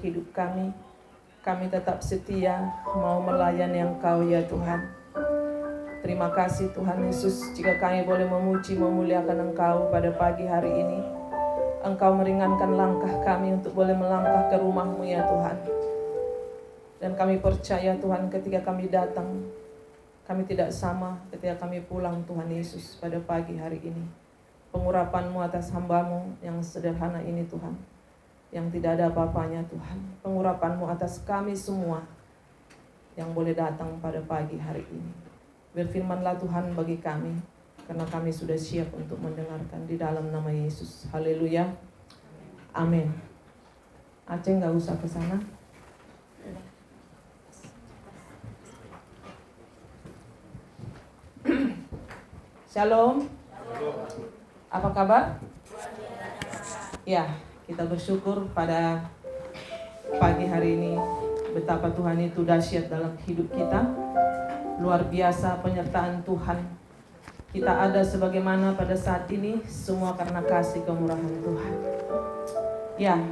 hidup kami. Kami tetap setia mau melayani Engkau ya Tuhan. Terima kasih Tuhan Yesus, jika kami boleh memuji memuliakan Engkau pada pagi hari ini. Engkau meringankan langkah kami untuk boleh melangkah ke rumah-Mu ya Tuhan. Dan kami percaya Tuhan, ketika kami datang, kami tidak sama ketika kami pulang Tuhan Yesus pada pagi hari ini. Pengurapan-Mu atas hamba-Mu yang sederhana ini Tuhan, yang tidak ada apa-apanya Tuhan. Pengurapan-Mu atas kami semua yang boleh datang pada pagi hari ini. Berfirman-Lah Tuhan bagi kami, karena kami sudah siap untuk mendengarkan di dalam nama Yesus. Haleluya. Amin. Aceh gak usah ke sana. Shalom. Apa kabar? Ya, kita bersyukur pada pagi hari ini betapa Tuhan itu dahsyat dalam hidup kita. Luar biasa penyertaan Tuhan. Kita ada sebagaimana pada saat ini semua karena kasih kemurahan Tuhan. Ya,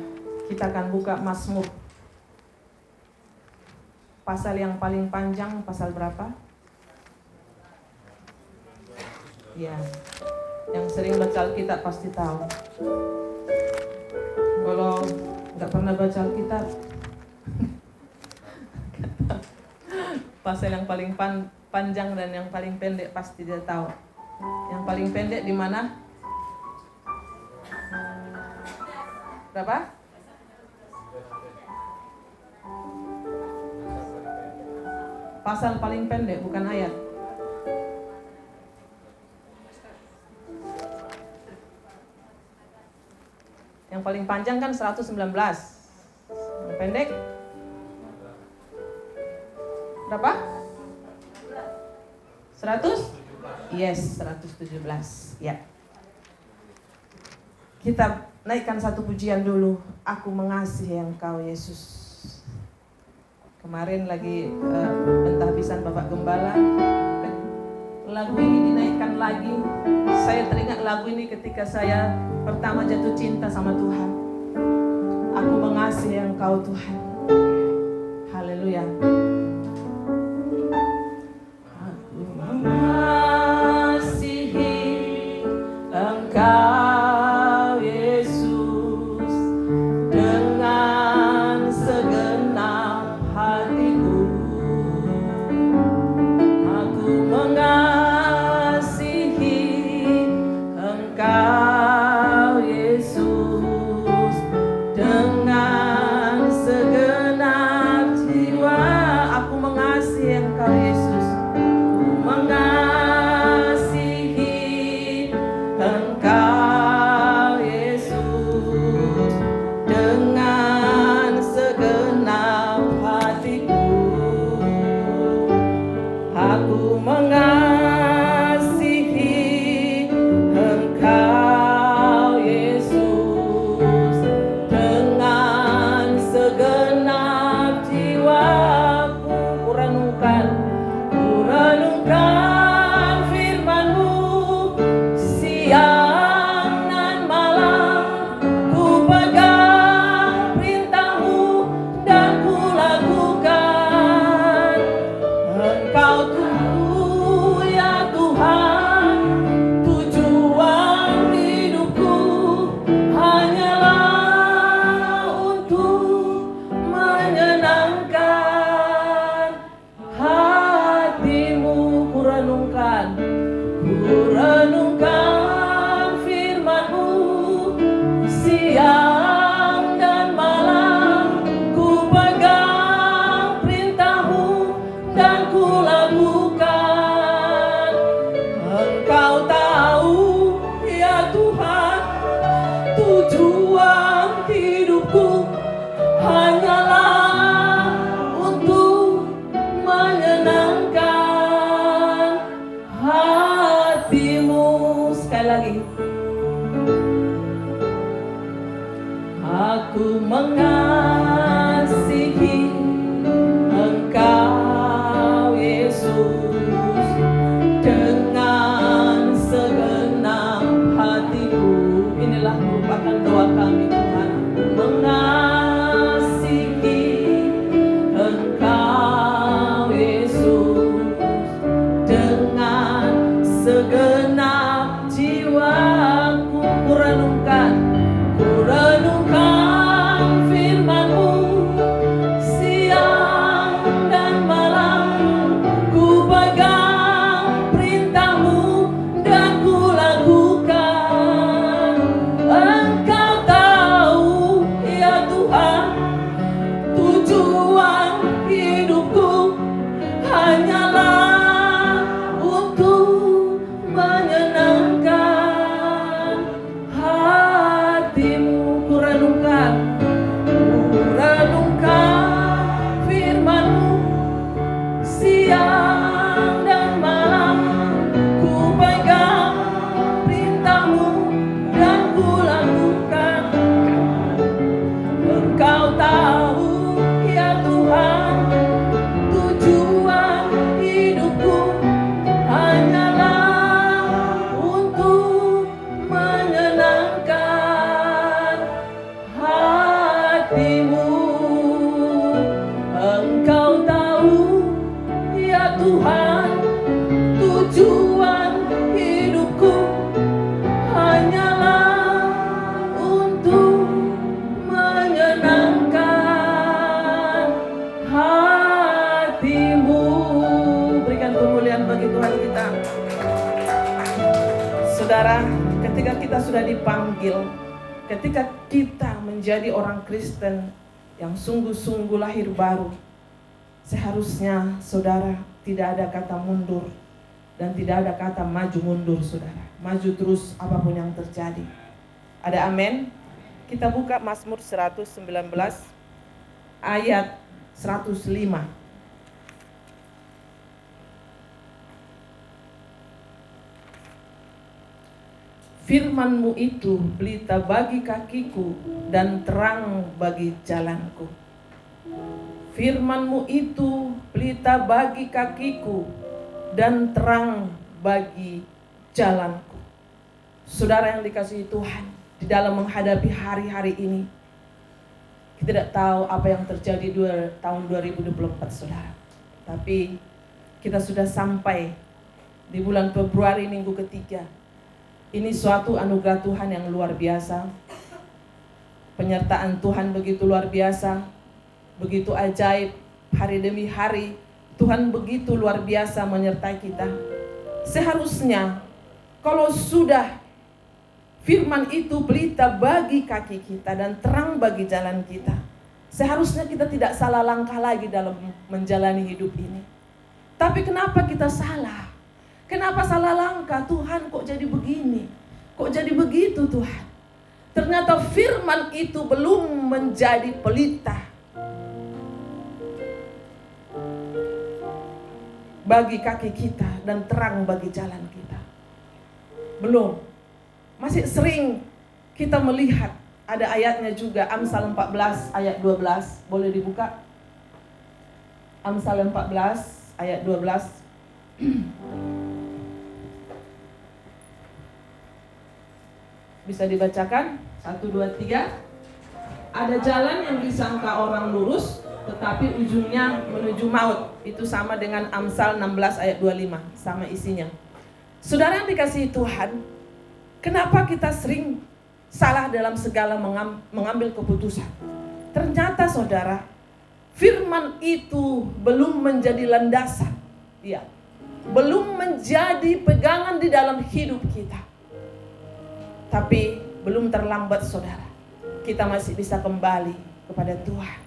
kita akan buka Mazmur. Pasal yang paling panjang, pasal berapa? Ya, yang sering baca Alkitab pasti tahu. Kalau nggak pernah baca Alkitab, pasal yang paling panjang dan yang paling pendek pasti dia tahu. Yang paling pendek di mana? Berapa? Pasal paling pendek, bukan ayat. Yang paling panjang kan 119. Yang pendek berapa? 100? Yes, 117. Ya. Kita naikkan satu pujian dulu. Aku mengasihi Engkau Yesus. Kemarin lagi pentahbisan Bapak Gembala. Lagu ini dinaikkan lagi. Saya teringat lagu ini ketika saya pertama jatuh cinta sama Tuhan. Aku mengasihi Engkau Tuhan. Haleluya. Aku mengasihi Engkau Yesus dengan segenap hatiku. Aku mengasihi Engkau Yesus dengan segenap jiwa. Aku mengasihi Engkau Yesus. Aku mengasihi Engkau Yesus dengan segenap hatiku. Aku mengasihi Engkau Yesus dengan segenap jiwaku. Kurenungkan firman-Mu siang dan malam. Ku pegang perintah-Mu dan ku lakukan. Engkau Tuhan ya Tuhan, tujuan hidupku hanyalah untuk menyenangkan hati-Mu. Kurenungkan firman-Mu siang dan malam. Ku pegang perintah-Mu dan ku lakukan. Engkau tahu ya Tuhan, tujuan hidupku hanyalah untuk menyenangkan hati-Mu. Saudara, ketika kita sudah dipanggil, ketika kita menjadi orang Kristen yang sungguh-sungguh lahir baru, seharusnya saudara tidak ada kata mundur dan tidak ada kata maju mundur, saudara. Maju terus apapun yang terjadi. Ada amin? Kita buka Mazmur 119 ayat 105. Firman-Mu itu pelita bagi kakiku dan terang bagi jalanku. Firman-Mu itu pelita bagi kakiku dan terang bagi jalanku. Saudara yang dikasihi Tuhan, di dalam menghadapi hari-hari ini, kita tidak tahu apa yang terjadi tahun 2024, saudara. Tapi kita sudah sampai di bulan Februari, minggu ketiga. Ini suatu anugerah Tuhan yang luar biasa. Penyertaan Tuhan begitu luar biasa, begitu ajaib. Hari demi hari Tuhan begitu luar biasa menyertai kita. Seharusnya kalau sudah firman itu pelita bagi kaki kita dan terang bagi jalan kita, seharusnya kita tidak salah langkah lagi dalam menjalani hidup ini. Tapi kenapa kita salah? Kenapa salah langkah? Tuhan, kok jadi begini? Kok jadi begitu, Tuhan? Ternyata firman itu belum menjadi pelita bagi kaki kita dan terang bagi jalan kita. Belum. Masih sering kita melihat, ada ayatnya juga, Amsal 14 ayat 12. Boleh dibuka? Amsal 14 ayat 12. Bisa dibacakan? 1, 2, 3. Ada jalan yang disangka orang lurus, tetapi ujungnya menuju maut. Itu sama dengan Amsal 16 ayat 25. Sama isinya. Saudara yang dikasihi Tuhan, kenapa kita sering salah dalam segala mengambil keputusan? Ternyata saudara, firman itu belum menjadi landasan. Ya, belum menjadi pegangan di dalam hidup kita. Tapi belum terlambat, saudara. Kita masih bisa kembali kepada Tuhan.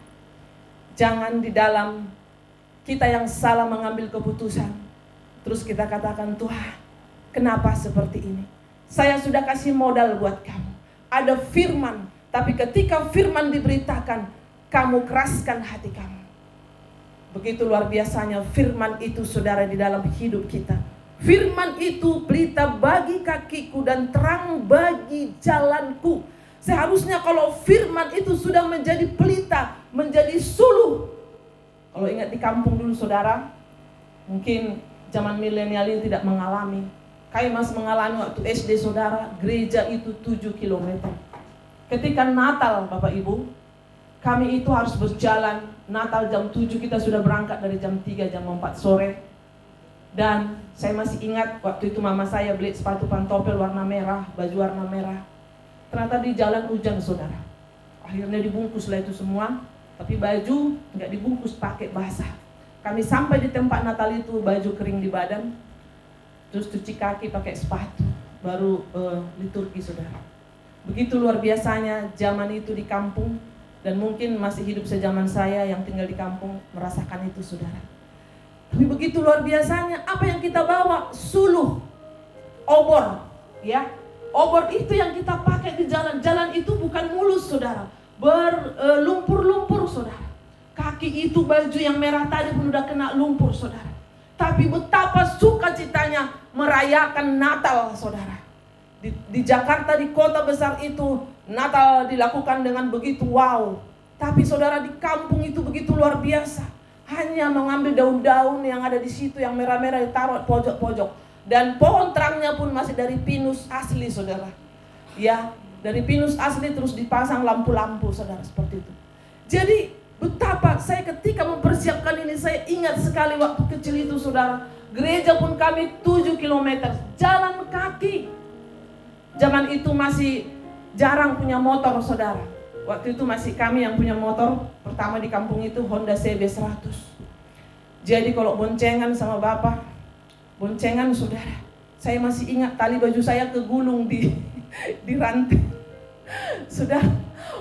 Jangan di dalam kita yang salah mengambil keputusan, terus kita katakan, Tuhan, kenapa seperti ini? Saya sudah kasih modal buat kamu. Ada firman, tapi ketika firman diberitakan, kamu keraskan hati kamu. Begitu luar biasanya firman itu, saudara, di dalam hidup kita. Firman itu pelita bagi kakiku dan terang bagi jalanku. Seharusnya kalau firman itu sudah menjadi pelita, menjadi suluh. Kalau ingat di kampung dulu, saudara, mungkin zaman milenial ini tidak mengalami. Kami masih mengalami waktu SD, saudara, gereja itu 7 km. Ketika Natal, Bapak Ibu, kami itu harus berjalan. Natal jam 7, kita sudah berangkat dari jam 3, jam 4 sore. Dan saya masih ingat waktu itu mama saya beli sepatu pantopel warna merah, baju warna merah. Ternyata di jalan hujan, saudara. Akhirnya dibungkus lah itu semua, tapi baju nggak dibungkus, pakai basah. Kami sampai di tempat Natal itu, baju kering di badan, terus cuci kaki pakai sepatu, baru liturgi, saudara. Begitu luar biasanya zaman itu di kampung, dan mungkin masih hidup sejaman saya yang tinggal di kampung merasakan itu, saudara. Tapi begitu luar biasanya, apa yang kita bawa? Suluh, obor, ya. Obor itu yang kita pakai di jalan. Jalan itu bukan mulus, saudara, berlumpur-lumpur, saudara. Kaki itu baju yang merah tadi pun udah kena lumpur, saudara. Tapi betapa sukacitanya merayakan Natal, saudara. Di Jakarta, di kota besar itu, Natal dilakukan dengan begitu wow. Tapi saudara, di kampung itu begitu luar biasa. Hanya mengambil daun-daun yang ada di situ yang merah-merah ditaruh pojok-pojok. Dan pohon terangnya pun masih dari pinus asli, saudara. Ya, dari pinus asli terus dipasang lampu-lampu, saudara, seperti itu. Jadi betapa saya ketika mempersiapkan ini, saya ingat sekali waktu kecil itu, saudara. Gereja pun kami 7 km jalan kaki. Zaman itu masih jarang punya motor, saudara. Waktu itu masih kami yang punya motor. Pertama di kampung itu Honda CB 100. Jadi kalau boncengan sama bapak, boncengan, saudara, Saya masih ingat tali baju saya kegulung di rantai. Sudah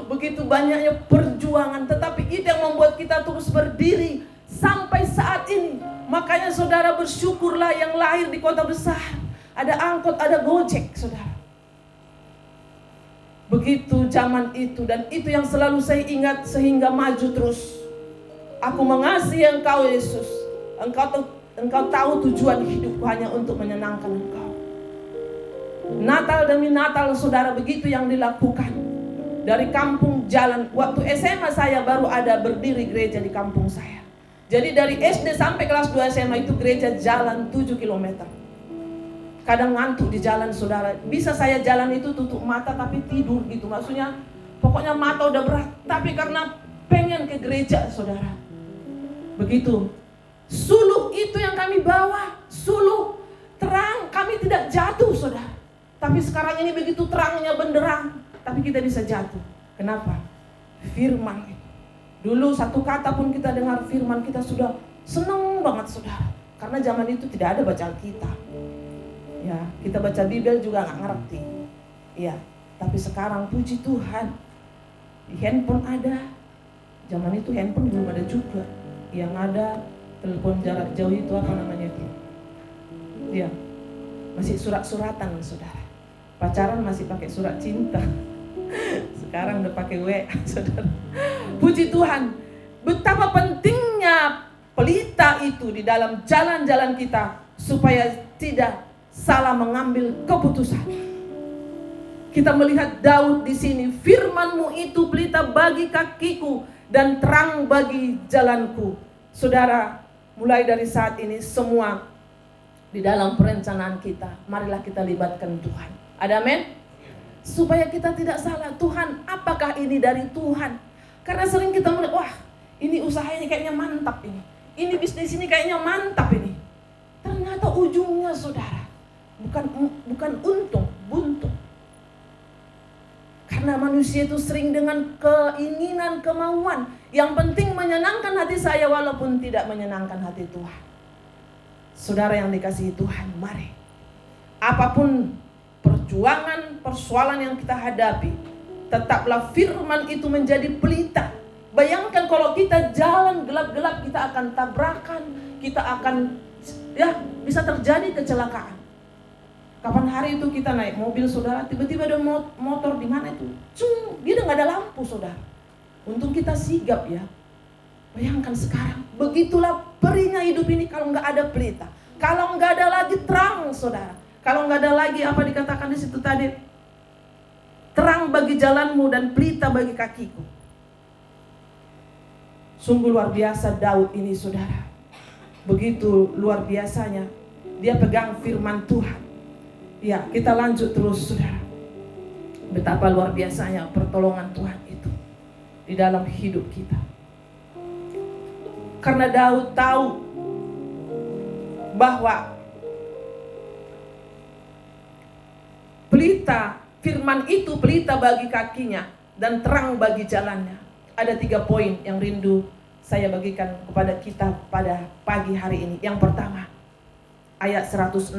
begitu banyaknya perjuangan, tetapi itu yang membuat kita terus berdiri sampai saat ini. Makanya saudara bersyukurlah yang lahir di kota besar. Ada angkot, ada Gojek, saudara. Begitu zaman itu, dan itu yang selalu saya ingat sehingga maju terus. Aku mengasihi Engkau Yesus. Engkau tahu tujuan hidupku hanya untuk menyenangkan Engkau. Natal demi Natal saudara, begitu yang dilakukan. Dari kampung jalan, waktu SMA saya baru ada berdiri gereja di kampung saya. Jadi dari SD sampai kelas 2 SMA itu gereja jalan 7 km. Kadang ngantuk di jalan saudara. Bisa saya jalan itu tutup mata tapi tidur gitu. Maksudnya pokoknya mata udah berat, tapi karena pengen ke gereja saudara. Begitu. Suluh itu yang kami bawa. Suluh terang, kami tidak jatuh saudara. Tapi sekarang ini begitu terangnya benderang, tapi kita bisa jatuh. Kenapa? Firman. Dulu satu kata pun kita dengar firman, kita sudah senang banget saudara. Karena zaman itu tidak ada baca Alkitab. Ya, kita baca Bibel juga nggak ngerti. Ya, tapi sekarang puji Tuhan, di handphone ada. Zaman itu handphone belum ada juga. Yang ada telepon jarak jauh itu apa namanya itu? Ya, masih surat-suratan saudara. Pacaran masih pakai surat cinta. Sekarang udah pakai WA saudara. Puji Tuhan, betapa pentingnya pelita itu di dalam jalan-jalan kita supaya tidak salah mengambil keputusan. Kita melihat Daud di sini, firman-Mu itu pelita bagi kakiku dan terang bagi jalanku. Saudara, mulai dari saat ini semua di dalam perencanaan kita, marilah kita libatkan Tuhan. Ada amin? Supaya kita tidak salah. Tuhan, apakah ini dari Tuhan? Karena sering kita melihat, wah, ini usahanya kayaknya mantap ini. Ini bisnis ini kayaknya mantap ini. Ternyata ujungnya saudara, bukan untung, buntung. Karena manusia itu sering dengan keinginan, kemauan. Yang penting menyenangkan hati saya walaupun tidak menyenangkan hati Tuhan. Saudara yang dikasihi Tuhan, mari. Apapun perjuangan, persoalan yang kita hadapi, tetaplah firman itu menjadi pelita. Bayangkan kalau kita jalan gelap-gelap, kita akan tabrakan, kita akan bisa terjadi kecelakaan. Kapan hari itu kita naik mobil saudara, tiba-tiba ada motor di mana itu, dia udah nggak ada lampu saudara. Untung kita sigap ya. Bayangkan sekarang, begitulah perihnya hidup ini kalau nggak ada pelita, kalau nggak ada lagi terang saudara, kalau nggak ada lagi apa dikatakan di situ tadi, terang bagi jalanmu dan pelita bagi kakiku. Sungguh luar biasa Daud ini saudara. Begitu luar biasanya dia pegang firman Tuhan. Ya, kita lanjut terus saudara. Betapa luar biasanya pertolongan Tuhan itu di dalam hidup kita. Karena Daud tahu bahwa pelita, firman itu pelita bagi kakinya dan terang bagi jalannya. Ada 3 poin yang rindu saya bagikan kepada kita pada pagi hari ini. Yang pertama, ayat 106.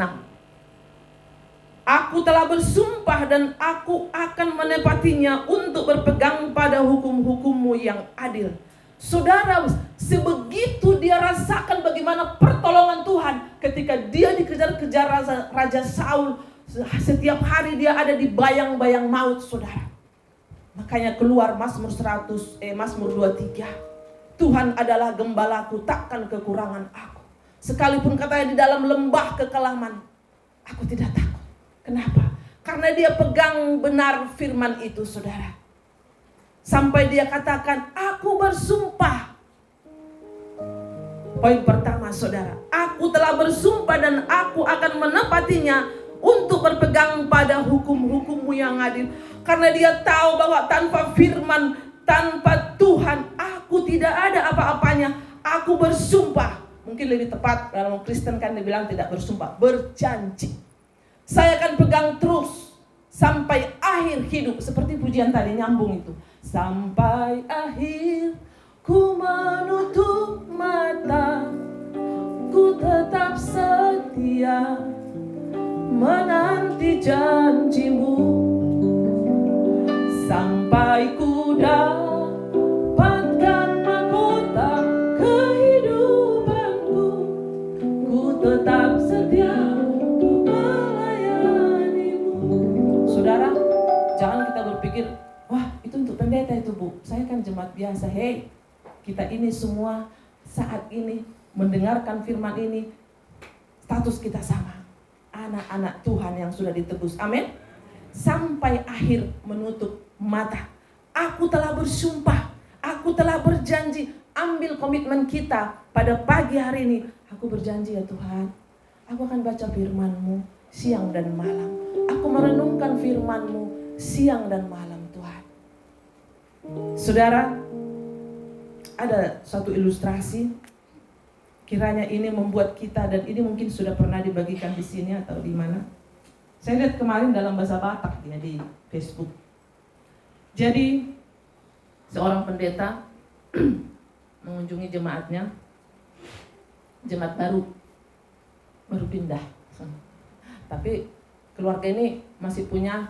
Aku telah bersumpah dan aku akan menepatinya untuk berpegang pada hukum-hukum-Mu yang adil. Saudara, sebegitu dia rasakan bagaimana pertolongan Tuhan ketika dia dikejar-kejar Raja Saul. Setiap hari dia ada di bayang-bayang maut saudara. Makanya keluar Mazmur 23. Tuhan adalah gembalaku, takkan kekurangan aku. Sekalipun katanya di dalam lembah kekelaman, aku tidak takut. Kenapa? Karena dia pegang benar firman itu saudara. Sampai dia katakan, aku bersumpah. Poin pertama saudara, aku telah bersumpah dan aku akan menepatinya untuk berpegang pada hukum-hukum-Mu yang adil. Karena dia tahu bahwa tanpa firman, tanpa Tuhan, aku tidak ada apa-apanya. Aku bersumpah. Mungkin lebih tepat dalam Kristen kan dibilang tidak bersumpah, berjanji. Saya akan pegang terus sampai akhir hidup. Seperti pujian tadi nyambung itu. Sampai akhir ku menutup mata, ku tetap setia menanti janjimu, sampai ku dapatkan mahkota kehidupanku. Ku tetap setia untuk melayanimu. Saudara, jangan kita berpikir, wah itu untuk pendeta itu Bu, saya kan jemaat biasa. Hei, kita ini semua saat ini mendengarkan firman ini, status kita sama, anak-anak Tuhan yang sudah ditebus. Amin. Sampai akhir menutup mata. Aku telah bersumpah, aku telah berjanji. Ambil komitmen kita pada pagi hari ini. Aku berjanji ya Tuhan, aku akan baca firman-Mu siang dan malam. Aku merenungkan firman-Mu siang dan malam Tuhan. Saudara, ada satu ilustrasi. Kiranya ini membuat kita, dan ini mungkin sudah pernah dibagikan di sini atau di mana. Saya lihat kemarin dalam bahasa Batak ya di Facebook. Jadi seorang pendeta mengunjungi jemaatnya, jemaat baru pindah. Tapi keluarga ini masih punya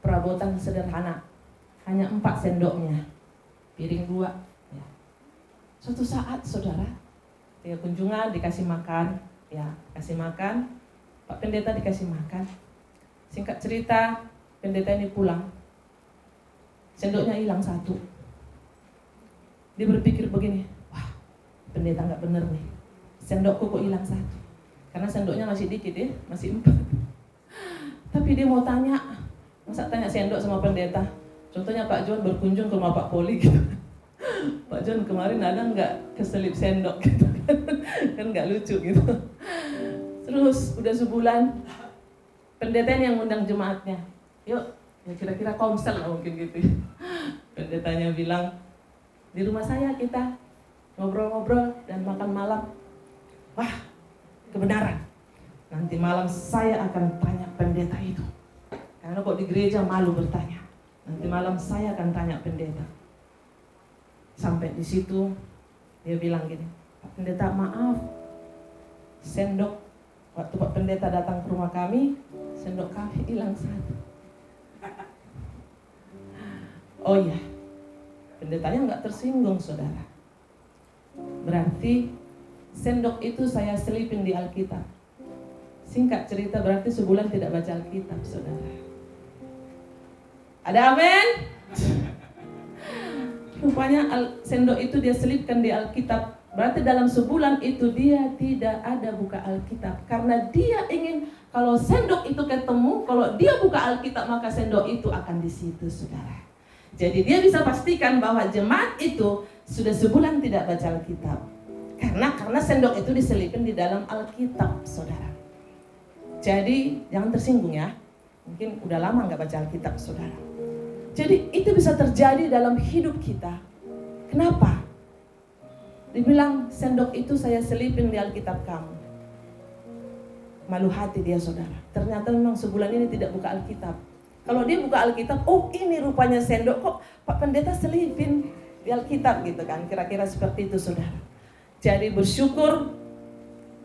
perabotan sederhana, hanya 4 sendoknya, piring 2. Ya. Suatu saat saudara, dia kunjungan dikasih makan, ya kasih makan, Pak Pendeta dikasih makan. Singkat cerita, pendeta ini pulang, sendoknya hilang 1. Dia berpikir begini, wah pendeta nggak bener nih, sendokku kok hilang 1. Karena sendoknya masih dikit ya, masih 4. Tapi dia mau tanya, masa tanya sendok sama pendeta? Contohnya Pak John berkunjung ke rumah Pak Poli gitu. Pak John kemarin ada nggak keselip sendok gitu kan nggak lucu gitu. Terus udah sebulan, pendeta yang ngundang jemaatnya, yuk ya kira-kira komsel lah mungkin gitu. Pendetanya bilang, di rumah saya kita ngobrol-ngobrol dan makan malam. Wah, kebenaran. Nanti malam saya akan tanya pendeta itu. Karena kok di gereja malu bertanya. Nanti malam saya akan tanya pendeta. Sampai di situ dia bilang gini, Pak Pendeta maaf, sendok waktu Pak Pendeta datang ke rumah kami, sendok kami hilang 1. Oh iya, pendetanya nggak tersinggung saudara. Berarti sendok itu saya selipin di Alkitab. Singkat cerita berarti sebulan tidak baca Alkitab saudara. Ada amin? Rupanya sendok itu dia selipkan di Alkitab. Berarti dalam sebulan itu dia tidak ada buka Alkitab. Karena dia ingin kalau sendok itu ketemu, kalau dia buka Alkitab maka sendok itu akan di situ saudara. Jadi dia bisa pastikan bahwa jemaat itu sudah sebulan tidak baca Alkitab. Karena sendok itu diselipin di dalam Alkitab saudara. Jadi jangan tersinggung ya. Mungkin udah lama gak baca Alkitab saudara. Jadi itu bisa terjadi dalam hidup kita. Kenapa? Dibilang sendok itu saya selipin di Alkitab kamu. Malu hati dia saudara. Ternyata memang sebulan ini tidak buka Alkitab. Kalau dia buka Alkitab, oh ini rupanya sendok, kok Pak Pendeta selipin di Alkitab gitu kan. Kira-kira seperti itu saudara. Jadi bersyukur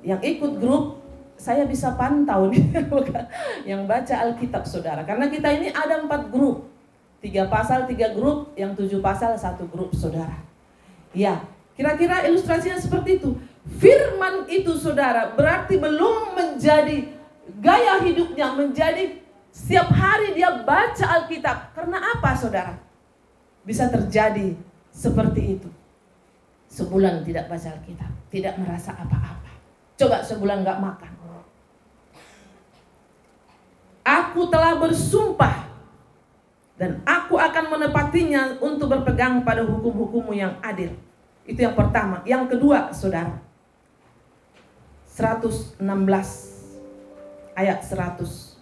yang ikut grup, saya bisa pantau yang baca Alkitab saudara. Karena kita ini ada 4 grup. 3 pasal 3 grup, yang 7 pasal 1 grup saudara. Ya, kira-kira ilustrasinya seperti itu. Firman itu saudara berarti belum menjadi gaya hidupnya, menjadi setiap hari dia baca Alkitab. Karena apa saudara? Bisa terjadi seperti itu. Sebulan tidak baca Alkitab, tidak merasa apa-apa. Coba sebulan gak makan. Aku telah bersumpah dan aku akan menepatinya untuk berpegang pada hukum-hukum-Mu yang adil. Itu yang pertama. Yang kedua, saudara, 116 ayat 116.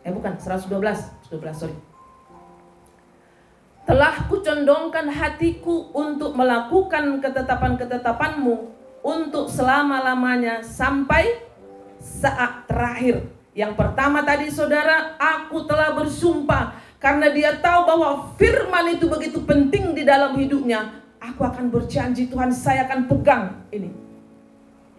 Bukan, 112, sorry. Telah kucondongkan hatiku untuk melakukan ketetapan-ketetapan-Mu untuk selama-lamanya sampai saat terakhir. Yang pertama tadi saudara, aku telah bersumpah karena dia tahu bahwa firman itu begitu penting di dalam hidupnya. Aku akan berjanji Tuhan, saya akan pegang ini.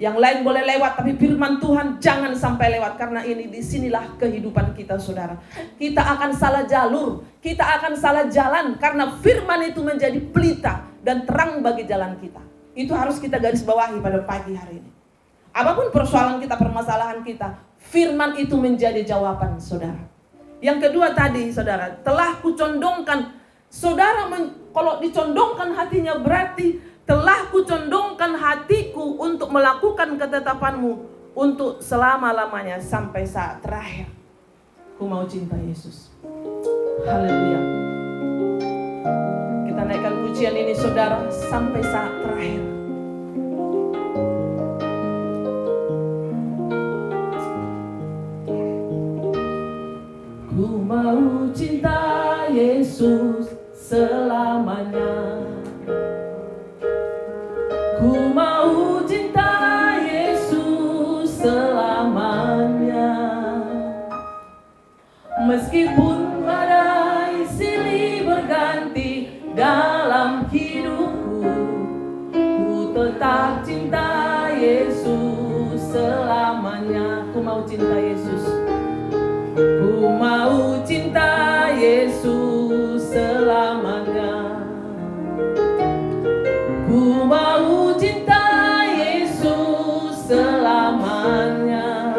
Yang lain boleh lewat, tapi firman Tuhan jangan sampai lewat. Karena ini disinilah kehidupan kita, saudara. Kita akan salah jalur, kita akan salah jalan, karena firman itu menjadi pelita dan terang bagi jalan kita. Itu harus kita garis bawahi pada pagi hari ini. Apapun persoalan kita, permasalahan kita, firman itu menjadi jawaban, saudara. Yang kedua tadi, saudara, telah kucondongkan. Saudara, kalau dicondongkan hatinya berarti telah kucondongkan hatiku untuk melakukan ketetapanmu untuk selama-lamanya sampai saat terakhir. Ku mau cinta Yesus. Haleluya. Kita naikkan pujian ini, saudara, sampai saat terakhir. Ku mau cinta Yesus selamanya. Ku mau cinta Yesus selamanya. Meskipun badai silih berganti dalam hidupku, ku tetap cinta Yesus selamanya. Ku mau cinta Yesus. Ku mau cinta Yesus selamanya. Ku mau cinta Yesus selamanya.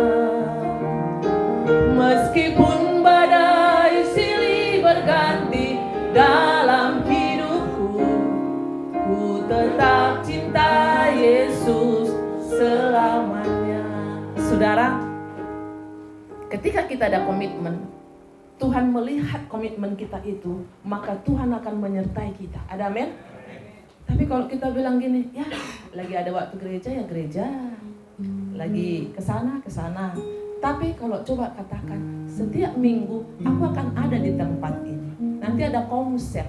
Meskipun badai silih berganti dalam hidupku, ku tetap cinta Yesus selamanya. Saudara, ketika kita ada komitmen, Tuhan melihat komitmen kita itu, maka Tuhan akan menyertai kita. Ada amin? Tapi kalau kita bilang gini, ya lagi ada waktu gereja ya gereja, lagi kesana. Tapi kalau coba katakan, setiap minggu aku akan ada di tempat ini. Nanti ada konser,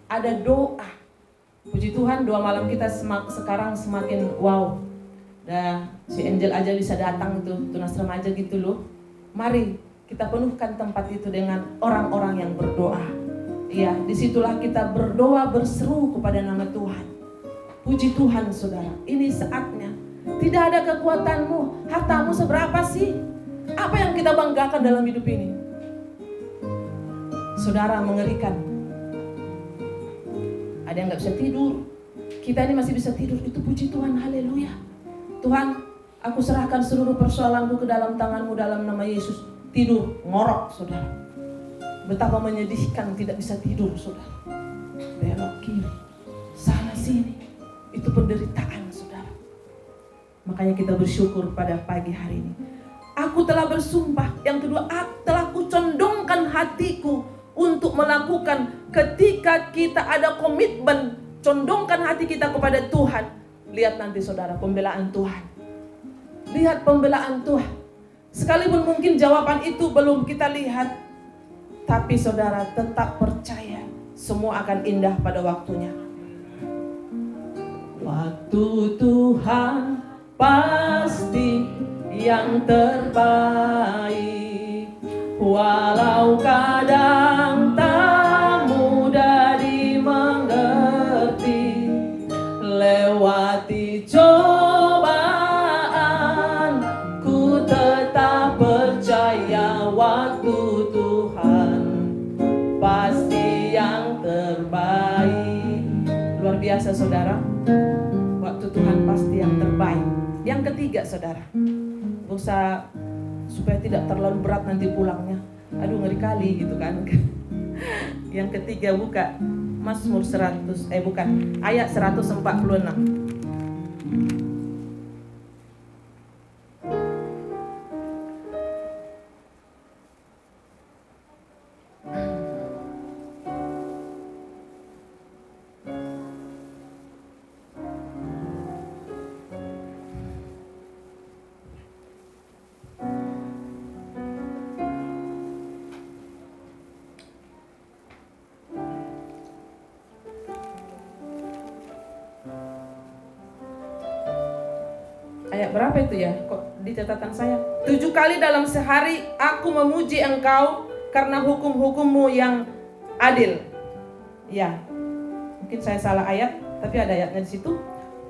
ada doa. Puji Tuhan, doa malam kita sekarang semakin wow. Dah si Angel aja bisa datang tuh, tunas remaja gitu loh. Mari kita penuhkan tempat itu dengan orang-orang yang berdoa. Iya, disitulah kita berdoa berseru kepada nama Tuhan. Puji Tuhan, saudara. Ini saatnya. Tidak ada kekuatanmu, hartamu seberapa sih? Apa yang kita banggakan dalam hidup ini? Saudara, mengerikan. Ada yang gak bisa tidur. Kita ini masih bisa tidur. Itu puji Tuhan, haleluya. Tuhan, aku serahkan seluruh persoalanku ke dalam tangan-Mu dalam nama Yesus. Tidur, ngorok, saudara. Betapa menyedihkan tidak bisa tidur, saudara. Belok kiri, sana sini. Itu penderitaan, saudara. Makanya kita bersyukur pada pagi hari ini. Aku telah bersumpah. Yang kedua, telah kucondongkan hatiku untuk melakukan. Ketika kita ada komitmen, condongkan hati kita kepada Tuhan. Lihat nanti, saudara, pembelaan Tuhan. Lihat pembelaan Tuhan. Sekalipun mungkin jawaban itu belum kita lihat, tapi saudara tetap percaya semua akan indah pada waktunya. Waktu Tuhan pasti yang terbaik. Walau kadang tak mudah dimengerti, lewati cobaan, ku tetap percaya waktu Tuhan pasti yang terbaik. Luar biasa, saudara. Waktu Tuhan pasti yang terbaik. Yang ketiga, saudara, usah supaya tidak terlalu berat nanti pulangnya. Aduh, ngeri kali gitu kan. Yang ketiga, buka Mazmur 100, ayat 146. Ayat berapa itu ya? Kok di catatan saya? 7 kali dalam sehari aku memuji Engkau karena hukum-hukum-Mu yang adil. Ya, mungkin saya salah ayat, tapi ada ayatnya di situ.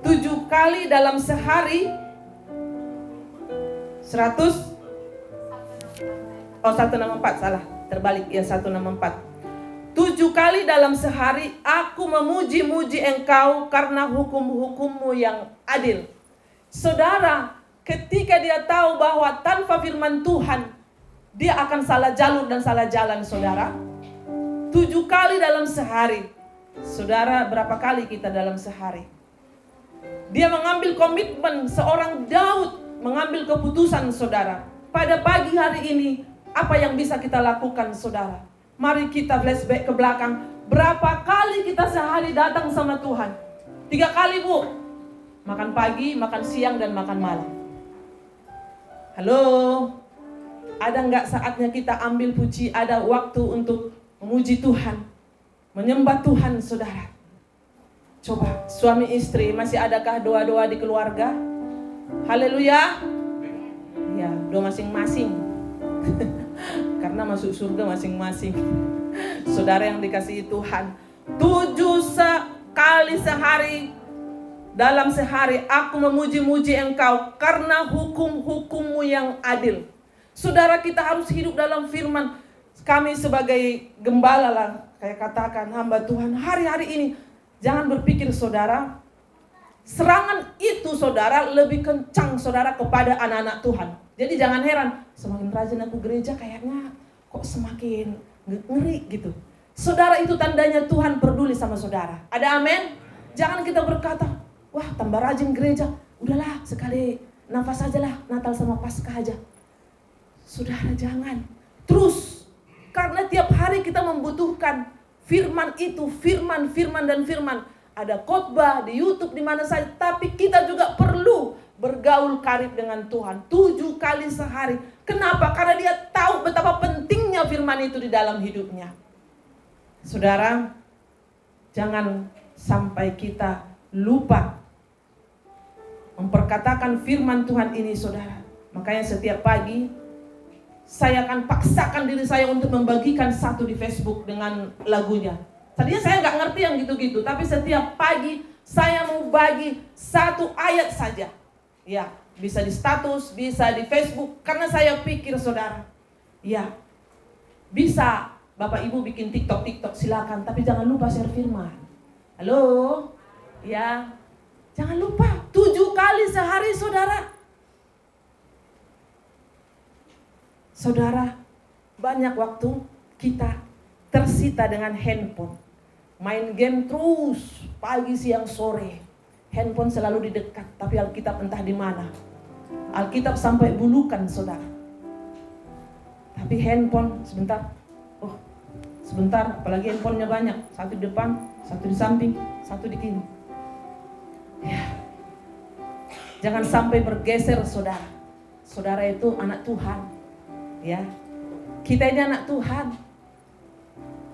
7 kali dalam sehari 164, salah, terbalik ya, 164. 7 kali dalam sehari aku memuji-muji engkau karena hukum-hukummu yang adil. Saudara, ketika dia tahu bahwa tanpa firman Tuhan dia akan salah jalur dan salah jalan, saudara. 7 kali dalam sehari. Saudara, berapa kali kita dalam sehari? Dia mengambil komitmen, seorang Daud mengambil keputusan, saudara. Pada pagi hari ini, apa yang bisa kita lakukan, saudara? Mari kita flashback ke belakang. Berapa kali kita sehari datang sama Tuhan? 3 kali, Bu. Makan pagi, makan siang, dan makan malam. Halo? Ada nggak saatnya kita ambil puji, ada waktu untuk memuji Tuhan, menyembah Tuhan, saudara? Coba, suami istri, masih adakah doa-doa di keluarga? Haleluya. Ya, doa masing-masing. Karena masuk surga masing-masing. Saudara yang dikasihi Tuhan, 7 kali sehari, dalam sehari aku memuji-muji engkau karena hukum-hukummu yang adil. Saudara, kita harus hidup dalam firman. Kami sebagai gembala lah, kayak katakan hamba Tuhan hari-hari ini, jangan berpikir, saudara, serangan itu, saudara, lebih kencang, saudara, kepada anak-anak Tuhan. Jadi jangan heran, semakin rajin aku gereja kayaknya kok semakin ngeri gitu. Saudara, itu tandanya Tuhan peduli sama saudara. Ada amin? Jangan kita berkata, wah tambah rajin gereja, udahlah sekali nafas aja lah, Natal sama Paskah aja. Saudara, jangan. Terus, karena tiap hari kita membutuhkan firman itu, firman dan firman. Ada khotbah di YouTube di mana saja, tapi kita juga perlu bergaul karib dengan Tuhan 7 kali sehari. Kenapa? Karena dia tahu betapa pentingnya firman itu di dalam hidupnya. Saudara, jangan sampai kita lupa memperkatakan firman Tuhan ini, saudara. Makanya setiap pagi saya akan paksakan diri saya untuk membagikan satu di Facebook dengan lagunya. Tadinya saya nggak ngerti yang gitu-gitu, tapi setiap pagi saya mau bagi 1 ayat saja. Ya, bisa di status, bisa di Facebook. Karena saya pikir, saudara, ya, bisa Bapak Ibu bikin TikTok silakan, tapi jangan lupa share firman. Halo? Ya, jangan lupa 7 kali sehari, saudara. Saudara, banyak waktu kita tersita dengan handphone. Main game terus, pagi, siang, sore. Handphone selalu di dekat, tapi Alkitab entah di mana. Alkitab sampai bulukan, saudara. Tapi handphone sebentar, apalagi handphonenya banyak. Satu di depan, satu di samping, satu di kiri. Ya. Jangan sampai bergeser, saudara. Saudara itu anak Tuhan. Ya, kita ini anak Tuhan.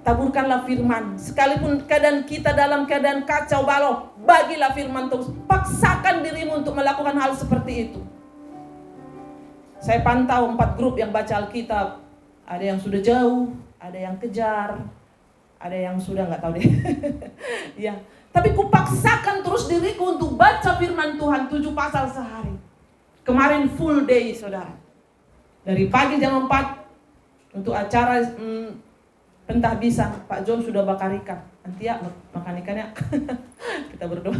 Taburkanlah firman. Sekalipun keadaan kita dalam keadaan kacau balau, bagilah firman terus. Paksakan dirimu untuk melakukan hal seperti itu. Saya pantau 4 grup yang baca Alkitab. Ada yang sudah jauh, ada yang kejar, ada yang sudah nggak tahu deh. Ya, tapi kupaksakan terus diriku untuk baca firman Tuhan 7 pasal sehari. Kemarin full day, saudara. Dari pagi jam 4 untuk acara pentah bisa, Pak John sudah bakar ikan. Nanti ya makan ikannya. Kita berdoa.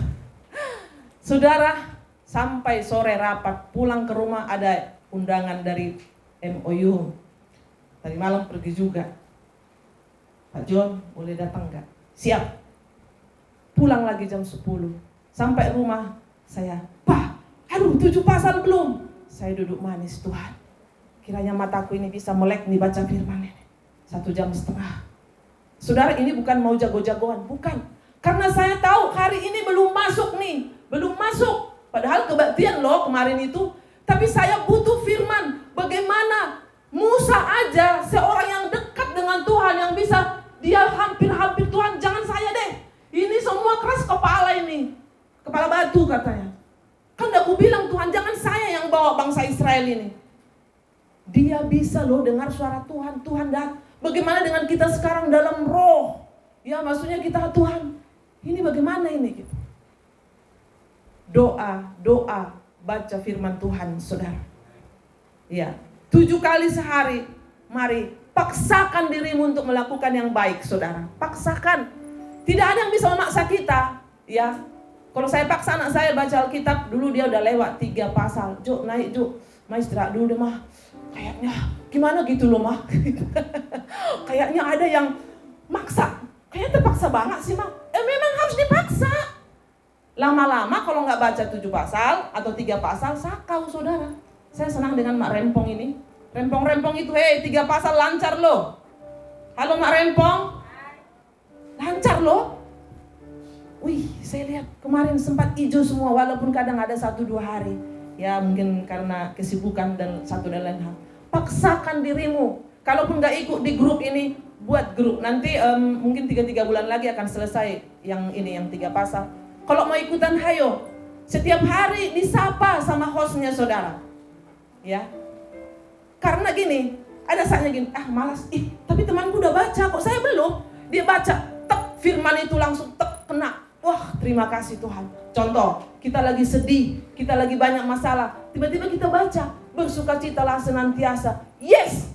Saudara, sampai sore rapat, pulang ke rumah ada undangan dari MOU. Tadi malam pergi juga. Pak John boleh datang enggak? Siap. Pulang lagi jam 10. Sampai rumah saya, Pak, 7 pasal belum. Saya duduk manis, Tuhan. Kiranya mataku ini bisa melek nih baca firman ini. 1,5 jam. Saudara, ini bukan mau jago-jagoan, bukan. Karena saya tahu hari ini belum masuk nih, belum masuk. Padahal kebaktian loh kemarin itu. Tapi saya butuh firman. Bagaimana Musa aja, seorang yang dekat dengan Tuhan, yang bisa dia hampir-hampir Tuhan, jangan saya deh. Ini semua keras kepala ini. Kepala batu katanya. Kan aku bilang Tuhan, jangan saya yang bawa bangsa Israel ini. Dia bisa loh dengar suara Tuhan. Tuhan dan bagaimana dengan kita sekarang dalam roh? Ya maksudnya kita, Tuhan, ini bagaimana ini gitu. Doa, baca firman Tuhan, saudara. Ya, 7 kali sehari. Mari paksakan dirimu untuk melakukan yang baik, saudara. Paksakan. Tidak ada yang bisa memaksa kita. Ya, kalau saya paksa anak saya baca Alkitab, dulu dia udah lewat 3 pasal. Juk, naik Juk, mah istirahat dulu deh mah. Kayaknya gimana gitu loh mah. Kayaknya ada yang maksa. Kayaknya terpaksa banget sih mah. Memang harus dipaksa. Lama-lama kalau nggak baca 7 pasal atau 3 pasal, sakau saudara. Saya senang dengan Mak Rempong ini. Rempong-rempong itu, 3 pasal lancar loh. Halo Mak Rempong. Lancar loh. Wih, saya lihat kemarin sempat hijau semua, walaupun kadang ada 1-2 hari. Ya mungkin karena kesibukan dan satu dan lain hal. Paksakan dirimu. Kalaupun nggak ikut di grup ini, buat grup. Nanti mungkin 3 bulan lagi akan selesai yang ini, yang 3 pasal. Kalau mau ikutan, hayo. Setiap hari disapa sama hostnya saudara. Ya. Karena gini, ada saatnya gini, malas. Tapi temanku udah baca kok, saya belum. Dia baca, tek, firman itu langsung tek, kena. Wah, terima kasih Tuhan. Contoh, kita lagi sedih, kita lagi banyak masalah. Tiba-tiba kita baca, bersukacitalah senantiasa. Yes!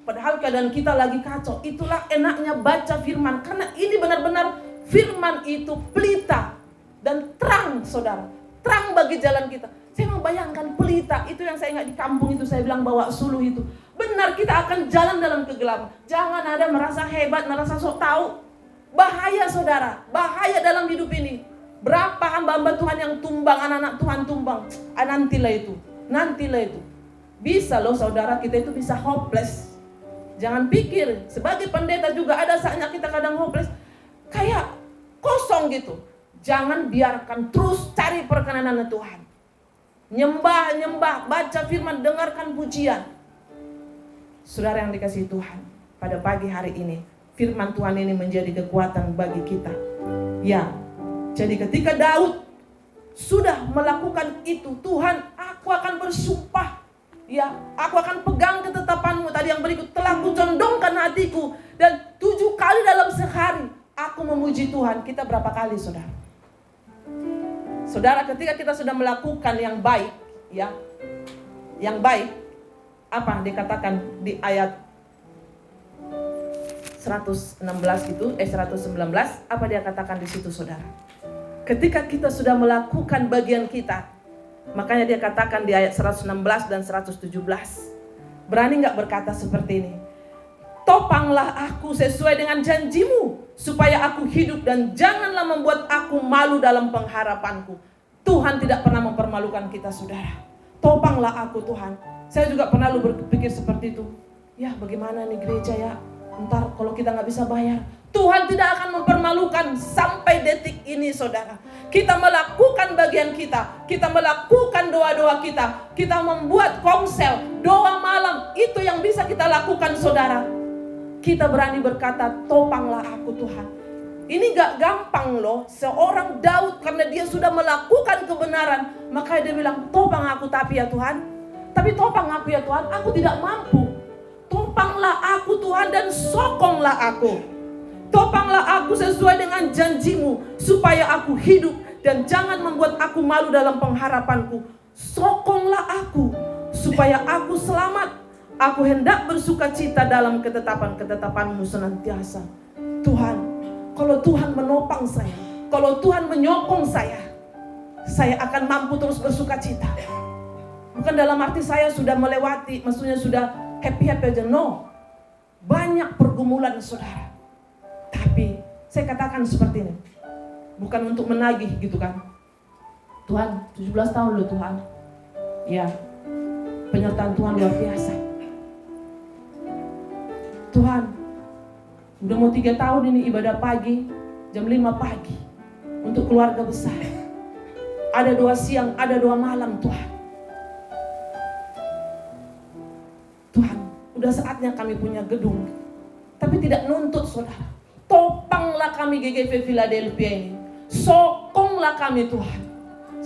Padahal keadaan kita lagi kacau. Itulah enaknya baca firman. Karena ini benar-benar firman itu pelita dan terang, saudara. Terang bagi jalan kita. Saya membayangkan pelita, itu yang saya ingat di kampung itu, saya bilang bawa suluh itu. Benar, kita akan jalan dalam kegelapan. Jangan ada merasa hebat, merasa sok tahu. Bahaya saudara, bahaya dalam hidup ini. Berapa hamba-hamba Tuhan yang tumbang, anak-anak Tuhan tumbang. Nantilah itu. Bisa loh saudara, kita itu bisa hopeless. Jangan pikir, sebagai pendeta juga ada saatnya kita kadang hopeless. Kayak kosong gitu. Jangan biarkan, terus cari perkenanan Tuhan. Nyembah, baca firman, dengarkan pujian. Saudara yang dikasihi Tuhan, pada pagi hari ini, firman Tuhan ini menjadi kekuatan bagi kita. Ya, jadi ketika Daud sudah melakukan itu, Tuhan, aku akan bersumpah. Ya, aku akan pegang ketetapanmu. Tadi yang berikut, telah kucondongkan hatiku. Dan 7 kali dalam sehari, aku memuji Tuhan. Kita berapa kali saudara? Saudara, ketika kita sudah melakukan yang baik, ya, yang baik, apa dikatakan di ayat 119 itu, 119, apa dia katakan di situ saudara? Ketika kita sudah melakukan bagian kita, makanya dia katakan di ayat 116 dan 117, berani gak berkata seperti ini? Topanglah aku sesuai dengan janjimu, supaya aku hidup, dan janganlah membuat aku malu dalam pengharapanku. Tuhan tidak pernah mempermalukan kita saudara. Topanglah aku Tuhan. Saya juga pernah berpikir seperti itu. Ya bagaimana nih gereja ya, ntar kalau kita gak bisa bayar. Tuhan tidak akan mempermalukan sampai detik ini saudara. Kita melakukan bagian kita, kita melakukan doa-doa kita, kita membuat komsel, doa malam, itu yang bisa kita lakukan saudara. Kita berani berkata, topanglah aku Tuhan. Ini gak gampang loh. Seorang Daud, karena dia sudah melakukan kebenaran, maka dia bilang, topang aku tapi ya Tuhan. Tapi topang aku ya Tuhan, aku tidak mampu. Topanglah aku Tuhan dan sokonglah aku. Topanglah aku sesuai dengan janjimu, supaya aku hidup dan jangan membuat aku malu dalam pengharapanku. Sokonglah aku, supaya aku selamat. Aku hendak bersukacita dalam ketetapan-ketetapanmu senantiasa. Tuhan, kalau Tuhan menopang saya, kalau Tuhan menyokong saya akan mampu terus bersukacita. Bukan dalam arti saya sudah melewati, maksudnya sudah happy-happy aja. No, banyak pergumulan saudara. Tapi saya katakan seperti ini, bukan untuk menagih gitu kan. Tuhan, 17 tahun loh Tuhan. Ya, penyertaan Tuhan luar biasa. Tuhan, udah mau 3 tahun ini ibadah pagi, jam 5 pagi, untuk keluarga besar. Ada 2 siang, ada 2 malam Tuhan. Tuhan, udah saatnya kami punya gedung. Tapi tidak nuntut saudara. Topanglah kami GGV Philadelphia ini. Sokonglah kami Tuhan.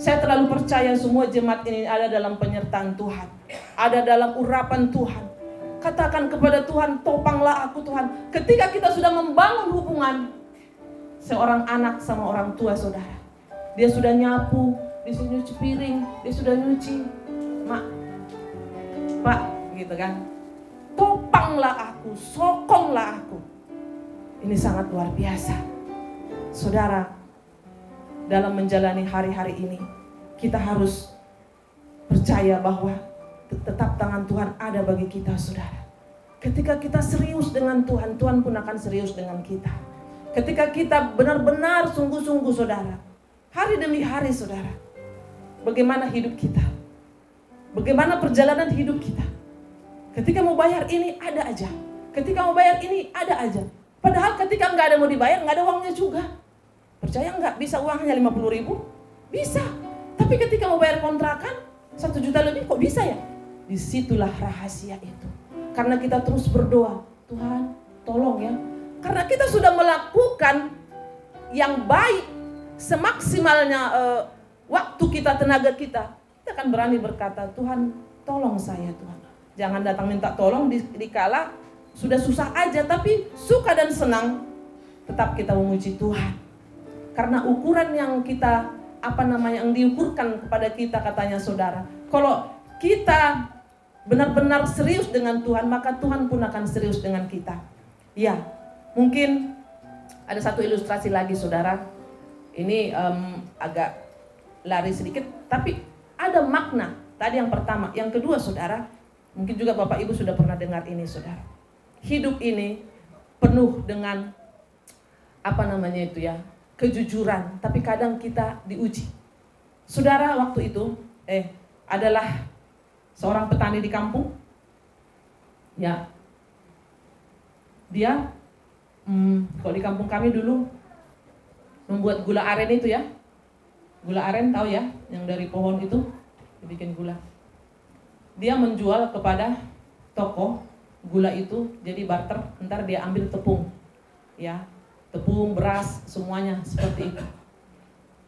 Saya terlalu percaya semua jemaat ini ada dalam penyertaan Tuhan. Ada dalam urapan Tuhan. Katakan kepada Tuhan, topanglah aku Tuhan. Ketika kita sudah membangun hubungan, seorang anak sama orang tua saudara, dia sudah nyapu, dia sudah nyuci piring, dia sudah nyuci. Mak, Pak, gitu kan. Topanglah aku, sokonglah aku. Ini sangat luar biasa. Saudara, dalam menjalani hari-hari ini, kita harus percaya bahwa tetap tangan Tuhan ada bagi kita, saudara. Ketika kita serius dengan Tuhan, Tuhan pun akan serius dengan kita. Ketika kita benar-benar sungguh-sungguh, saudara, hari demi hari, saudara, bagaimana hidup kita? Bagaimana perjalanan hidup kita? Ketika mau bayar ini, ada aja. Ketika mau bayar ini, ada aja. Padahal ketika nggak ada mau dibayar, nggak ada uangnya juga. Percaya nggak? Bisa uangnya 50.000? Bisa. Tapi ketika mau bayar kontrakan 1 juta lebih, kok bisa ya? Disitulah rahasia itu. Karena kita terus berdoa, Tuhan tolong ya. Karena kita sudah melakukan yang baik semaksimalnya waktu kita, tenaga kita akan berani berkata, Tuhan tolong saya Tuhan. Jangan datang minta tolong dikala sudah susah aja, tapi suka dan senang tetap kita memuji Tuhan. Karena ukuran yang kita yang diukurkan kepada kita, katanya saudara, kalau kita benar-benar serius dengan Tuhan, maka Tuhan pun akan serius dengan kita. Ya, mungkin ada satu ilustrasi lagi, saudara. Ini agak lari sedikit, tapi ada makna. Tadi yang pertama, yang kedua, saudara, mungkin juga Bapak Ibu sudah pernah dengar ini, saudara. Hidup ini penuh dengan kejujuran, tapi kadang kita diuji. Saudara, waktu itu adalah seorang petani di kampung. Ya. Dia kalau di kampung kami dulu membuat gula aren itu ya. Gula aren tahu ya, yang dari pohon itu dibikin gula. Dia menjual kepada toko gula itu, jadi barter, ntar dia ambil tepung. Ya, tepung, beras, semuanya seperti itu.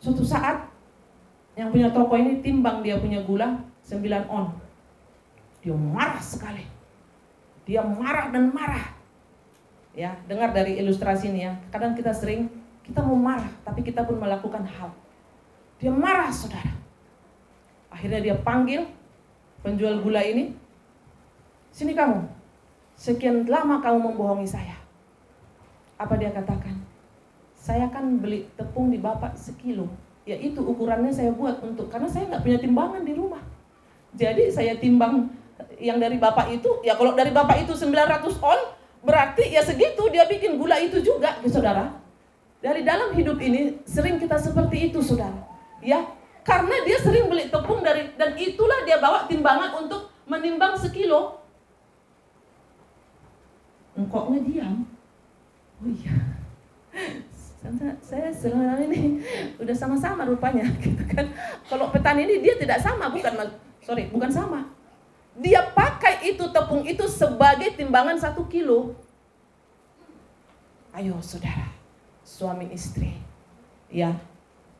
Suatu saat yang punya toko ini timbang dia punya gula 9 on. Dia marah sekali. Dia marah dan marah. Ya, dengar dari ilustrasi ini ya. Kadang kita mau marah, tapi kita pun melakukan hal. Dia marah, saudara. Akhirnya dia panggil penjual gula ini. Sini kamu. Sekian lama kamu membohongi saya. Apa dia katakan? Saya kan beli tepung di Bapak sekilo. Ya itu ukurannya saya buat karena saya nggak punya timbangan di rumah. Jadi saya timbang yang dari Bapak itu, ya kalau dari Bapak itu 900 on, berarti ya segitu dia bikin gula itu juga, saudara. Dari dalam hidup ini sering kita seperti itu, saudara. Ya, karena dia sering beli tepung dan itulah dia bawa timbangan untuk menimbang sekilo. Engkoknya diam. Oh iya. Saya selama ini udah sama-sama rupanya, gitu kan. Kalau petani ini dia tidak sama, bukan sama. Dia pakai itu tepung itu sebagai timbangan 1 kilo. Ayo saudara, suami istri. Ya,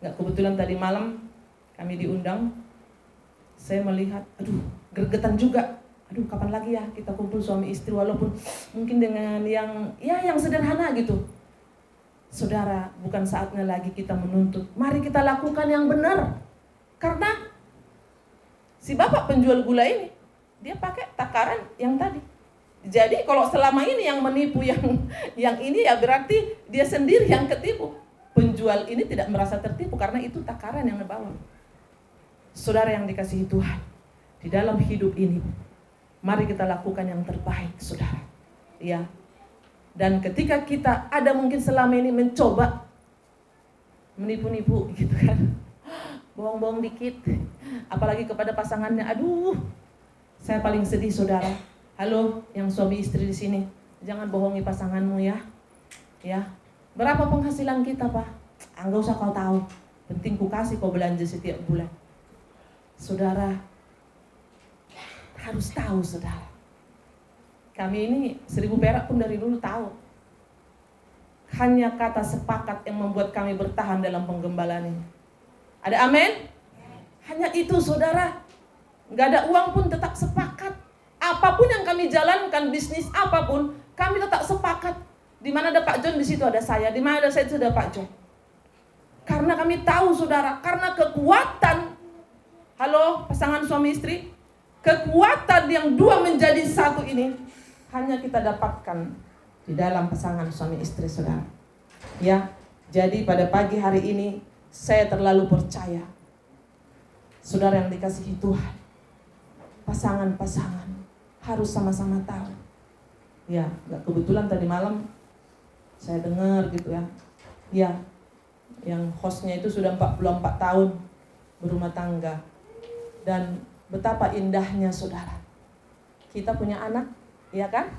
nggak kebetulan tadi malam kami diundang. Saya melihat, gregetan juga. Kapan lagi ya kita kumpul suami istri, walaupun mungkin dengan yang sederhana gitu. Saudara, bukan saatnya lagi kita menuntut. Mari kita lakukan yang benar. Karena si bapak penjual gula ini, dia pakai takaran yang tadi. Jadi kalau selama ini yang menipu yang ini, ya berarti dia sendiri yang ketipu. Penjual ini tidak merasa tertipu karena itu takaran yang dibawa. Saudara yang dikasihi Tuhan, di dalam hidup ini, mari kita lakukan yang terbaik, saudara. Ya. Dan ketika kita ada mungkin selama ini mencoba menipu-nipu gitu kan, bohong-bohong dikit, apalagi kepada pasangannya, saya paling sedih, saudara. Halo, yang suami istri di sini, jangan bohongi pasanganmu ya. Ya, berapa penghasilan kita, Pak? Enggak usah kau tahu. Penting ku kasih kau belanja setiap bulan. Saudara, harus tahu, saudara. Kami ini 1.000 perak pun dari dulu tahu. Hanya kata sepakat yang membuat kami bertahan dalam penggembalaan ini. Ada amin? Hanya itu, saudara. Nggak ada uang pun tetap sepakat. Apapun yang kami jalankan, bisnis apapun, kami tetap sepakat. Di mana ada Pak John, di situ ada saya. Di mana ada saya, itu ada Pak John. Karena kami tahu, saudara, karena kekuatan, halo pasangan suami istri, kekuatan yang dua menjadi satu ini hanya kita dapatkan di dalam pasangan suami istri, saudara. Ya, jadi pada pagi hari ini saya terlalu percaya, saudara yang dikasihi Tuhan, pasangan-pasangan harus sama-sama tahu. Ya, gak kebetulan tadi malam saya dengar gitu ya. Ya, yang hostnya itu sudah 44 tahun berumah tangga. Dan betapa indahnya, saudara, kita punya anak, ya kan?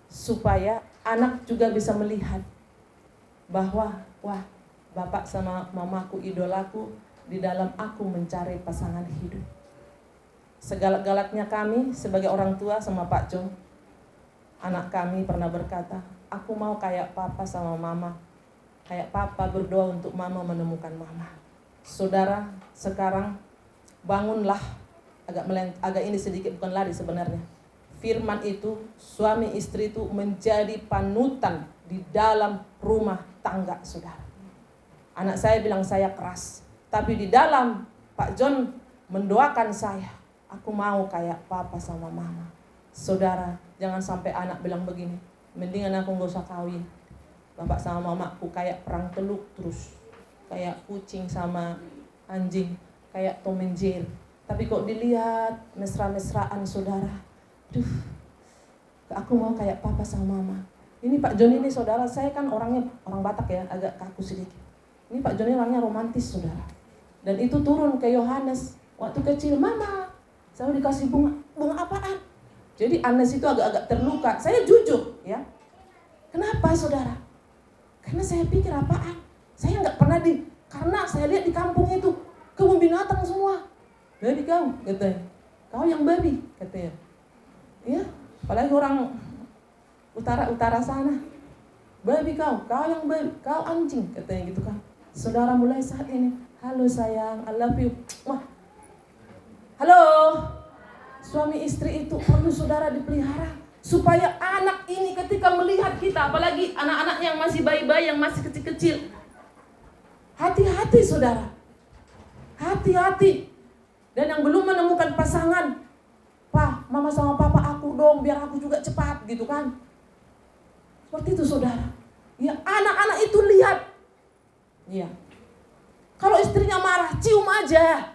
Supaya anak juga bisa melihat bahwa, wah, bapak sama mamaku, idolaku, di dalam aku mencari pasangan hidup. Segalak-galaknya kami sebagai orang tua sama Pak Jong, anak kami pernah berkata, aku mau kayak papa sama mama. Kayak papa berdoa untuk mama menemukan mama. Saudara, sekarang bangunlah. Agak ini sedikit bukan lari sebenarnya. Firman itu, suami istri itu menjadi panutan di dalam rumah tangga, saudara. Anak saya bilang saya keras, tapi di dalam Pak John mendoakan saya, aku mau kayak papa sama mama. Saudara, jangan sampai anak bilang begini, mendingan aku gak usah kawin. Bapak sama mamaku kayak perang teluk terus, kayak kucing sama anjing, kayak Tom and Jerry. Tapi kok dilihat mesra-mesraan, saudara, aku mau kayak papa sama mama. Ini Pak John ini, saudara, saya kan orangnya orang Batak ya, agak kaku sedikit. Ini Pak John ini orangnya romantis, saudara. Dan itu turun ke Yohanes waktu kecil, mama, saya dikasih bunga. Bunga apaan? Jadi Anes itu agak-agak terluka. Saya jujur ya. Kenapa, saudara? Karena saya pikir apaan? Saya nggak pernah karena saya lihat di kampung itu kebun binatang semua. Babi kau, katanya. Kau yang babi, katanya. Ya, apalagi orang utara sana. Babi kau yang babi, kau anjing, katanya gitu kan. Saudara, mulai saat ini, halo sayang, I love you. Wah. Halo. Suami istri itu perlu, saudara, dipelihara. Supaya anak ini ketika melihat kita, apalagi anak-anak yang masih bayi-bayi, yang masih kecil-kecil, hati-hati, saudara, hati-hati. Dan yang belum menemukan pasangan, Pak, mama sama papa aku dong, biar aku juga cepat, gitu kan. Seperti itu, saudara. Ya, anak-anak itu lihat. Ya. Kalau istrinya marah, cium aja.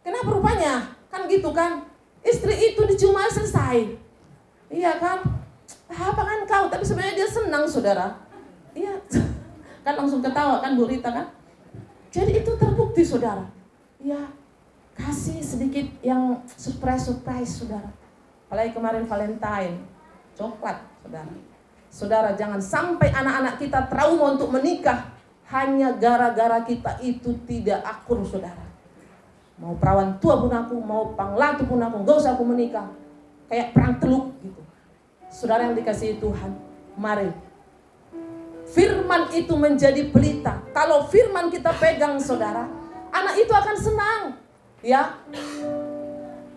Kenapa rupanya? Kan gitu kan. Istri itu dicium aja selesai. Iya kan? Apa kan kau? Tapi sebenarnya dia senang, saudara. Iya. Kan langsung ketawa kan Bu Rita kan? Jadi itu terbukti, saudara. Iya. Kasih sedikit yang surprise, saudara. Apalagi kemarin Valentine. Coklat, saudara. Saudara, jangan sampai anak-anak kita trauma untuk menikah hanya gara-gara kita itu tidak akur, saudara. Mau perawan tua pun aku, mau panglatu pun aku, gak usah aku menikah. Kayak perang teluk gitu. Saudara yang dikasihi Tuhan, mari. Firman itu menjadi pelita. Kalau firman kita pegang, saudara, anak itu akan senang. Ya.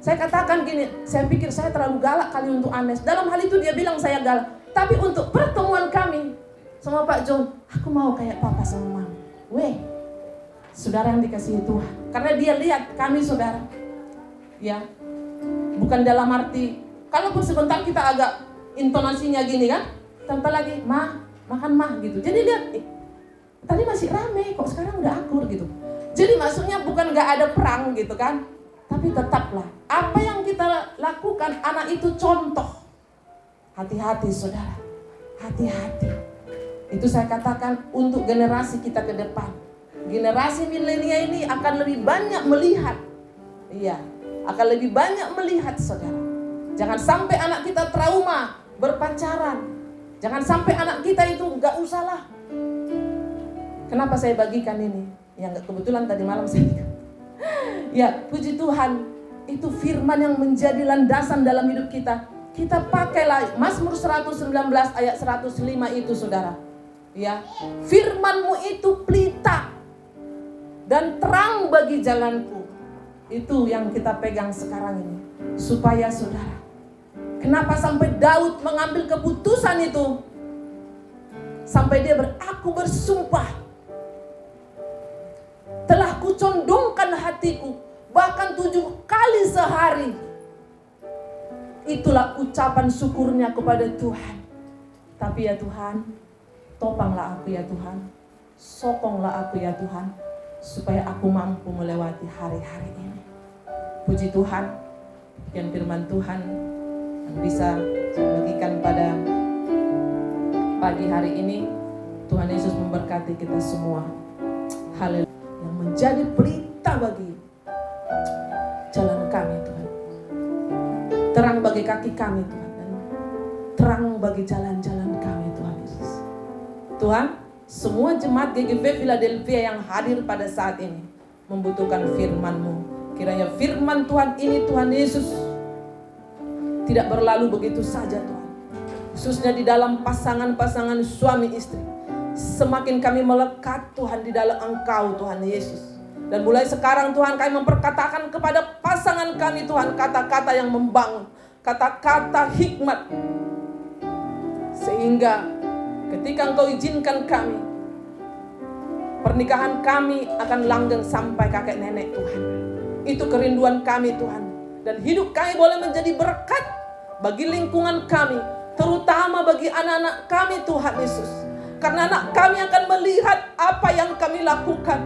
Saya katakan gini, saya pikir saya terlalu galak kali untuk Anes. Dalam hal itu dia bilang saya galak. Tapi untuk pertemuan kami sama Pak John, aku mau kayak papa sama mama. Weh, saudara yang dikasihi Tuhan. Karena dia lihat kami, saudara. Ya. Bukan dalam arti, kalaupun sebentar kita agak intonasinya gini kan, tanpa lagi, makan gitu. Jadi lihat, tadi masih rame, kok sekarang udah akur gitu. Jadi maksudnya bukan gak ada perang gitu kan, tapi tetaplah, apa yang kita lakukan, anak itu contoh. Hati-hati, saudara, hati-hati. Itu saya katakan untuk generasi kita ke depan. Generasi milenial ini akan lebih banyak melihat. Iya. Akan lebih banyak melihat, saudara. Jangan sampai anak kita trauma berpacaran. Jangan sampai anak kita itu gak usah lah. Kenapa saya bagikan ini? Ya gak kebetulan tadi malam saya. Ya, puji Tuhan. Itu firman yang menjadi landasan dalam hidup kita. Kita pakailah Mazmur 119 ayat 105 itu, saudara. Ya, firman-Mu itu pelita dan terang bagi jalanku. Itu yang kita pegang sekarang ini. Supaya, saudara, kenapa sampai Daud mengambil keputusan itu? Sampai dia aku bersumpah, telah kucondongkan hatiku, bahkan 7 kali sehari, Itulah ucapan syukurnya kepada Tuhan. Tapi ya Tuhan, topanglah aku ya Tuhan, sokonglah aku ya Tuhan, supaya aku mampu melewati hari-hari ini. Puji Tuhan, yang firman Tuhan yang bisa bagikan pada pagi hari ini. Tuhan Yesus memberkati kita semua. Haleluya. Yang menjadi pelita bagi jalan kami Tuhan, terang bagi kaki kami Tuhan, dan terang bagi jalan-jalan kami Tuhan Yesus. Tuhan, semua jemaat GGV Philadelphia yang hadir pada saat ini membutuhkan firman-Mu. Kiranya firman Tuhan ini Tuhan Yesus tidak berlalu begitu saja Tuhan, khususnya di dalam pasangan-pasangan suami istri. Semakin kami melekat Tuhan di dalam Engkau Tuhan Yesus. Dan mulai sekarang Tuhan kami memperkatakan kepada pasangan kami Tuhan kata-kata yang membangun, kata-kata hikmat. Sehingga ketika Engkau izinkan kami, pernikahan kami akan langgeng sampai kakek nenek Tuhan. Itu kerinduan kami Tuhan. Dan hidup kami boleh menjadi berkat bagi lingkungan kami, terutama bagi anak-anak kami Tuhan Yesus. Karena anak kami akan melihat apa yang kami lakukan.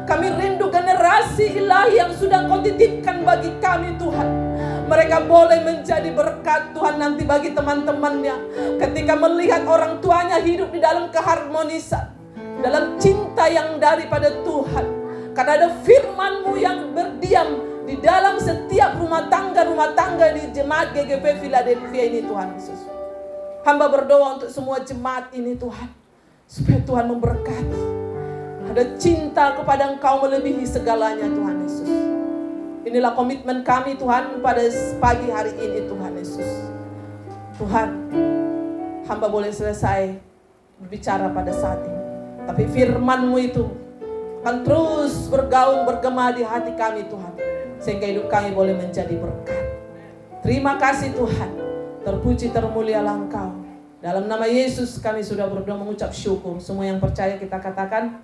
Kami rindu generasi ilahi yang sudah Kau titipkan bagi kami Tuhan. Mereka boleh menjadi berkat Tuhan nanti bagi teman-temannya. Ketika melihat orang tuanya hidup di dalam keharmonisan, dalam cinta yang daripada Tuhan. Karena ada firman-Mu yang berdiam di dalam setiap rumah tangga di jemaat GGV Philadelphia ini Tuhan Yesus. Hamba berdoa untuk semua jemaat ini Tuhan, supaya Tuhan memberkati. Ada cinta kepada Engkau melebihi segalanya Tuhan Yesus. Inilah komitmen kami Tuhan pada pagi hari ini Tuhan Yesus. Tuhan, hamba boleh selesai berbicara pada saat ini, tapi firman-Mu itu akan terus bergaung bergema di hati kami Tuhan, sehingga hidup kami boleh menjadi berkat. Terima kasih Tuhan. Terpuji termulialah Engkau. Dalam nama Yesus kami sudah berdoa mengucap syukur. Semua yang percaya kita katakan